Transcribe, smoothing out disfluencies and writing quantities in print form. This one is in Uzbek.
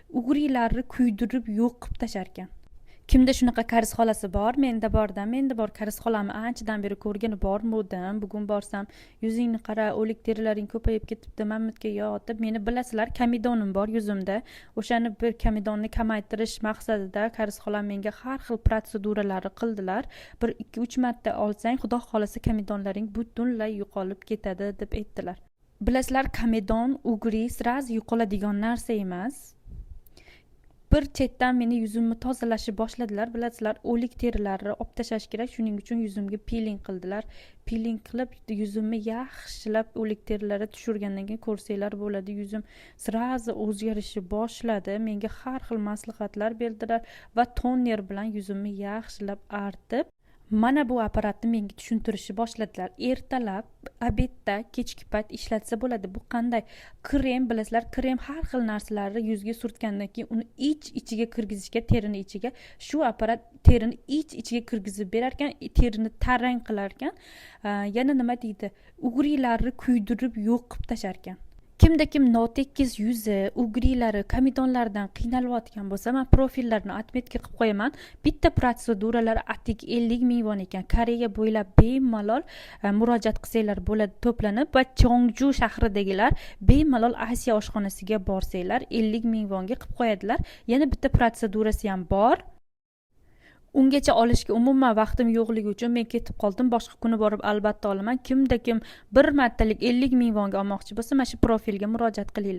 ugrilarni kuydirib yo'q qilib tasharkan. Kimda shunaqa karis xolasi bor? Menda bor. Karis xolamni anchadan beri ko'rgani bormadim. Bugun borsam, yuzingni qara, o'lik terilaring ko'payib ketibdi, mamutga yotib. Meni bilasizlar, kamidonim bor yuzimda. O'shani bir kamidonni kamaytirish maqsadida karis xolam menga har xil protseduralarni qildilar. Bir 2-3 marta olsang, xudo xolasa kamidonlaring butunlay yo'qolib ketadi deb aytdilar. Bilasizlar, kamidon, ugri sразу yo'qoladigan narsa emas. Bir chetdan meni yuzimni tozalashni boshladilar. Bilasizlar, o'lik terilarni olib tashlash kerak. Shuning uchun yuzimga piling qildilar. Piling qilib yuzimni yaxshilab o'lik terilarni tushirgandan keyin ko'rsanglar bo'ladi, yuzim sразу o'zgarishni boshladi. Menga har xil maslahatlar berdilar va toner bilan yuzimni yaxshilab artib, mana bu apparatni menga tushuntirishni boshladilar. Ertalab, obedda, kechki payt ishlatsa bo'ladi. Bu qanday? Krem, bilasizlar, krem har xil narsalarni yuzga surtgandan keyin uni ichiga kirgizishga, terini ichiga, shu apparat terini ichiga kirgizib berar ekan, terini tarang qilar ekan. Yana nima deydi? Ugrilarni kuydirib yo'q qilib tashar ekan. Kimda kim notekis yuzi, ugrilari, kamidonlardan qiynalayotgan bo'lsa, men profillarni atmetga qilib qo'yaman. Bitta protseduralar atik 50 ming won ekan. Koreya bo'ylab bemalol murojaat qilsanglar bo'ladi, to'planib va Chongju shahridagilar bemalol Asiya oshxonasiga borsanglar 50 ming wonga qilib qo'yadilar. Yana bitta protsedurasi ham bor. Ungacha olishga umuman vaqtim yo'qligi uchun men ketib qoldim. Boshqa kuni borib albatta olaman. Kimda kim bir martalik 50 ming wonga olmoqchi bo'lsa, mana shu profilga murojaat qilinglar.